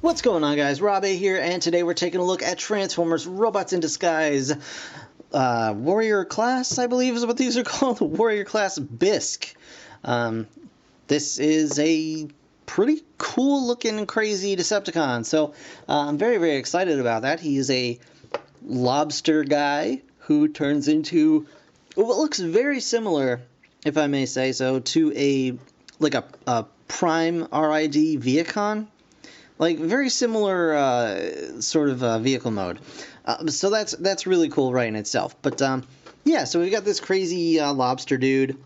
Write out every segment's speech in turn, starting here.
What's going on, guys? Rob A here, and today we're taking a look at Transformers Robots in Disguise. Warrior Class, I believe is what these are called. Warrior Class Bisk. This is a pretty cool looking, crazy Decepticon, so I'm very, very excited about that. He is a lobster guy who turns into what looks very similar, if I may say so, to a Prime RID Viacon. Like, very similar sort of vehicle mode. So that's really cool right in itself. But, yeah, so we've got this crazy lobster dude.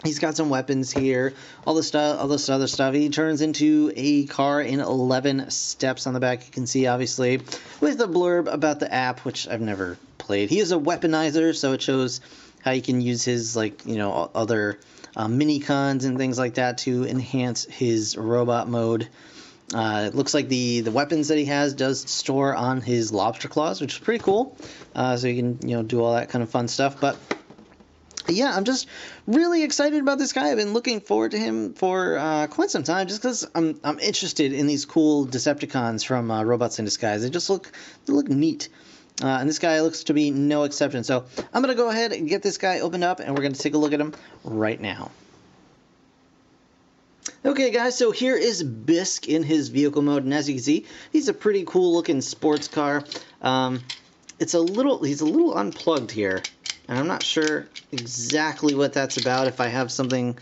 He's got some weapons here, all this other stuff. He turns into a car in 11 steps on the back, you can see, obviously, with a blurb about the app, which I've never played. He is a weaponizer, so it shows how you can use his, other mini-cons and things like that to enhance his robot mode. It looks like the weapons that he has does store on his lobster claws, which is pretty cool. So you can do all that kind of fun stuff. But yeah, I'm just really excited about this guy. I've been looking forward to him for quite some time, just because I'm interested in these cool Decepticons from Robots in Disguise. They look neat. And this guy looks to be no exception. So I'm gonna go ahead and get this guy opened up, and we're gonna take a look at him right now. Okay, guys, so here is Bisk in his vehicle mode, and as you can see, he's a pretty cool looking sports car. He's a little unplugged here, and I'm not sure exactly what that's about. If I have something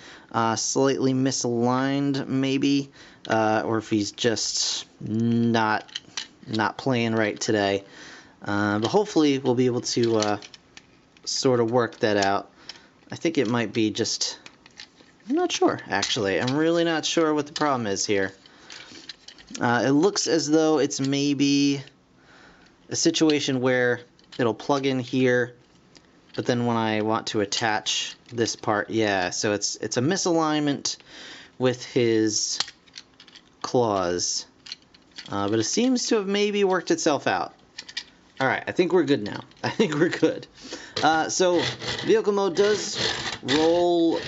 slightly misaligned, maybe, or if he's just not playing right today. But hopefully we'll be able to sort of work that out. I think it might be just... I'm not sure, actually. I'm really not sure what the problem is here. It looks as though it's maybe a situation where it'll plug in here, but then when I want to attach this part, yeah, so it's a misalignment with his claws. But it seems to have maybe worked itself out. Alright, I think we're good now. I think we're good. So, vehicle mode does roll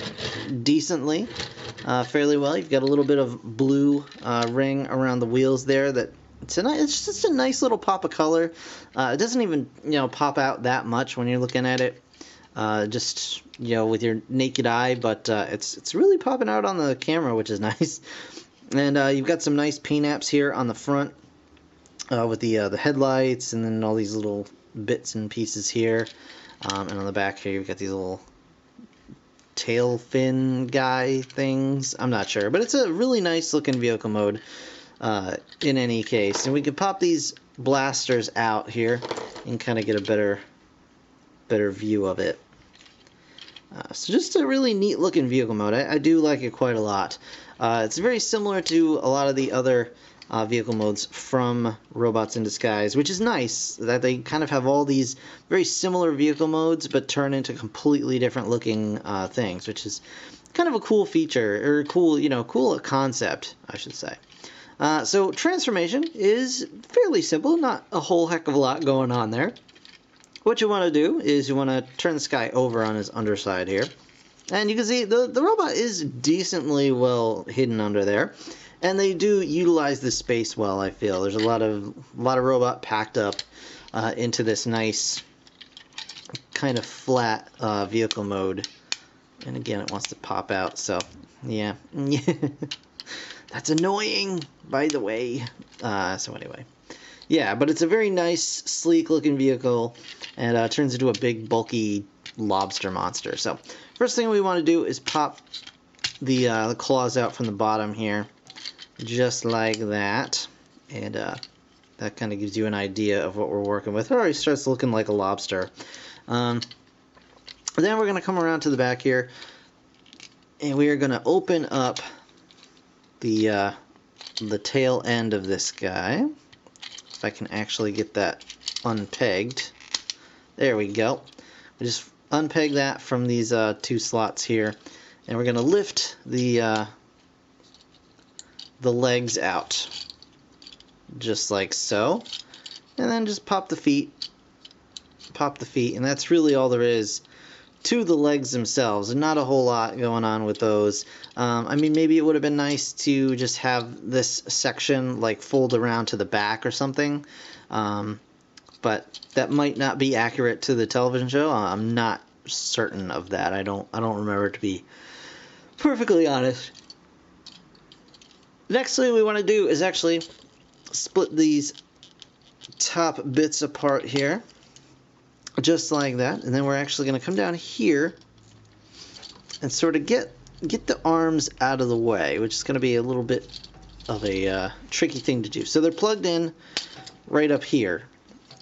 decently, fairly well. You've got a little bit of blue ring around the wheels there. It's just a nice little pop of color. It doesn't even pop out that much when you're looking at it, just with your naked eye. But it's really popping out on the camera, which is nice. And you've got some nice paint apps here on the front with the headlights, and then all these little bits and pieces here. And on the back here, you've got these little tail fin guy things. I'm not sure, but it's a really nice looking vehicle mode in any case. And we can pop these blasters out here and kind of get a better view of it. So just a really neat looking vehicle mode. I do like it quite a lot. It's very similar to a lot of the other vehicle modes from Robots in Disguise, which is nice that they kind of have all these very similar vehicle modes but turn into completely different looking things, which is kind of a cool feature, or cool concept, I should say. So transformation is fairly simple, not a whole heck of a lot going on there. What you want to do is you want to turn this guy over on his underside here, and you can see the robot is decently well hidden under there. And they do utilize the space well, I feel. There's a lot of robot packed up into this nice kind of flat vehicle mode. And again, it wants to pop out, so yeah. That's annoying, by the way. So anyway. Yeah, but it's a very nice, sleek looking vehicle, and turns into a big, bulky lobster monster. So first thing we want to do is pop the claws out from the bottom here. Just like that, and that kind of gives you an idea of what we're working with. It already starts looking like a lobster. Then we're going to come around to the back here, and we are going to open up the tail end of this guy. If I can actually get that unpegged. There we go. We just unpeg that from these two slots here, and we're going to lift the legs out, just like so, and then just pop the feet, and that's really all there is to the legs themselves. Not a whole lot going on with those. I mean, maybe it would have been nice to just have this section like fold around to the back or something, but that might not be accurate to the television show. I'm not certain of that. I don't remember, to be perfectly honest. Next thing we want to do is actually split these top bits apart here, just like that, and then we're actually going to come down here and sort of get the arms out of the way, which is going to be a little bit of a tricky thing to do. So they're plugged in right up here,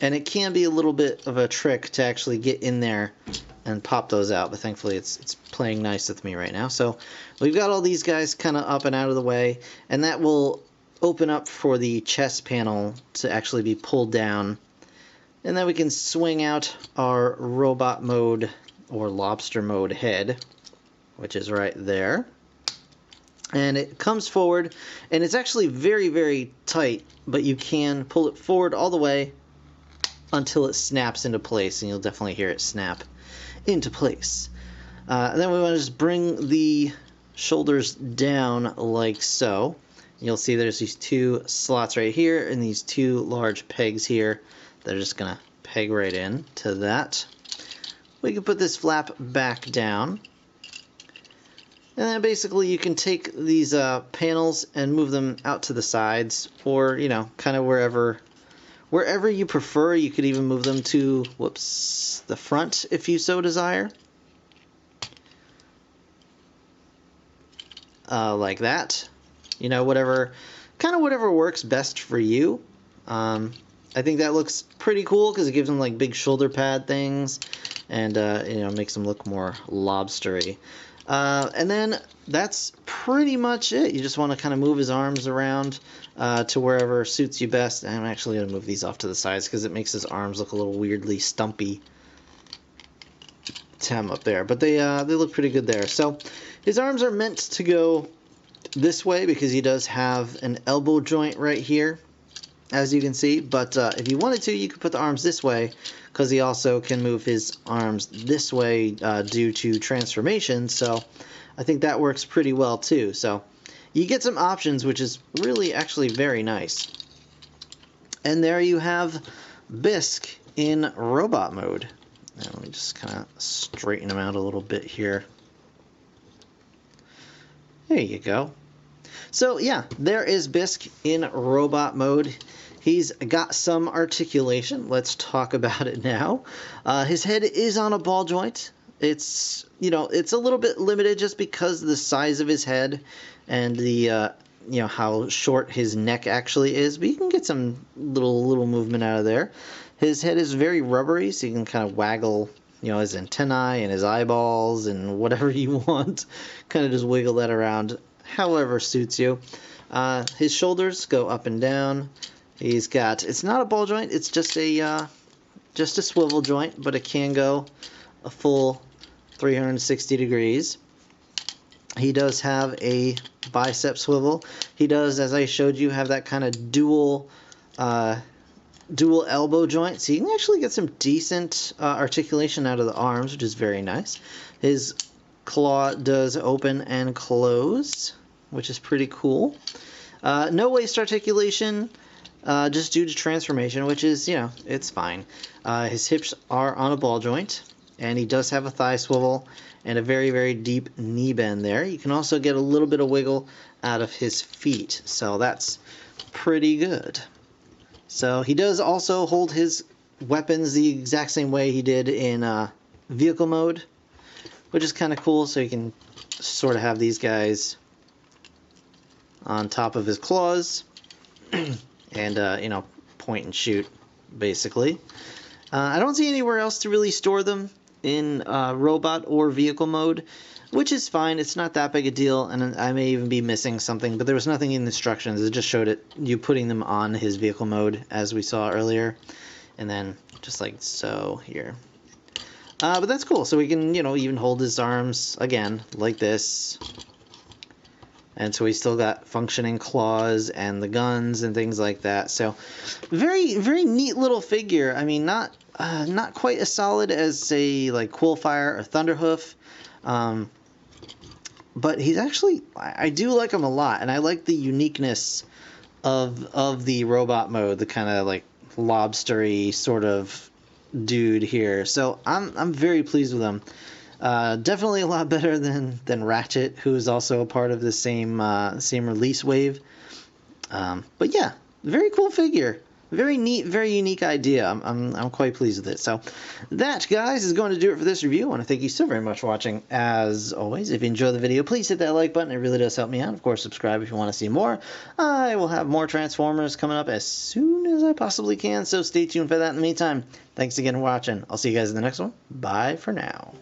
and it can be a little bit of a trick to actually get in there and pop those out, but thankfully it's playing nice with me right now. So we've got all these guys kind of up and out of the way, and that will open up for the chest panel to actually be pulled down, and then we can swing out our robot mode or lobster mode head, which is right there, and it comes forward, and it's actually very, very tight, but you can pull it forward all the way until it snaps into place, and you'll definitely hear it snap into place. And then we want to just bring the shoulders down like so. You'll see there's these two slots right here and these two large pegs here that are just going to peg right in to that. We can put this flap back down. And then basically you can take these panels and move them out to the sides, or, you know, kind of wherever you prefer. You could even move them to, the front if you so desire. Like that. You know, whatever works best for you. I think that looks pretty cool because it gives them like big shoulder pad things, and you know, makes them look more lobstery. And then that's pretty much it. You just want to kind of move his arms around to wherever suits you best. And I'm actually going to move these off to the sides because it makes his arms look a little weirdly stumpy to him up there. But they look pretty good there. So his arms are meant to go this way because he does have an elbow joint right here, as you can see. But if you wanted to, you could put the arms this way, because he also can move his arms this way due to transformation. So I think that works pretty well too. So you get some options, which is really actually very nice. And there you have Bisk in robot mode. Now let me just kind of straighten him out a little bit here. There you go. So yeah, there is Bisk in robot mode. He's got some articulation. Let's talk about it now. His head is on a ball joint. It's, you know, it's a little bit limited just because of the size of his head and the you know, how short his neck actually is, but you can get some little movement out of there. His head is very rubbery, so you can kind of waggle, you know, his antennae and his eyeballs and whatever you want. Kind of just wiggle that around however suits you. His shoulders go up and down. He's got, it's not a ball joint, it's just a swivel joint, but it can go a full 360 degrees. He does have a bicep swivel. He does, as I showed you, have that kind of dual elbow joint, so you can actually get some decent articulation out of the arms, which is very nice. His claw does open and close, which is pretty cool. No waist articulation, just due to transformation, which is, you know, it's fine. His hips are on a ball joint, and he does have a thigh swivel and a very, very deep knee bend there. You can also get a little bit of wiggle out of his feet, so that's pretty good. So he does also hold his weapons the exact same way he did in vehicle mode, which is kind of cool. So you can sort of have these guys on top of his claws and, you know, point and shoot, basically. I don't see anywhere else to really store them in robot or vehicle mode, which is fine. It's not that big a deal, and I may even be missing something, but there was nothing in the instructions. It just showed it, you putting them on his vehicle mode, as we saw earlier, and then just like so here. But that's cool. So we can, you know, even hold his arms, again, like this, and so he's still got functioning claws and the guns and things like that. So very, very neat little figure. I mean, not quite as solid as, say, like Quillfire or Thunderhoof, but he's actually, I do like him a lot, and I like the uniqueness of the robot mode, the kind of like lobstery sort of dude here. So I'm very pleased with him. Definitely a lot better than Ratchet, who is also a part of the same release wave. But yeah, very cool figure. Very neat, very unique idea. I'm quite pleased with it. So that, guys, is going to do it for this review. I want to thank you so very much for watching. As always, if you enjoyed the video, please hit that like button. It really does help me out. Of course, subscribe if you want to see more. I will have more Transformers coming up as soon as I possibly can, so stay tuned for that in the meantime. Thanks again for watching. I'll see you guys in the next one. Bye for now.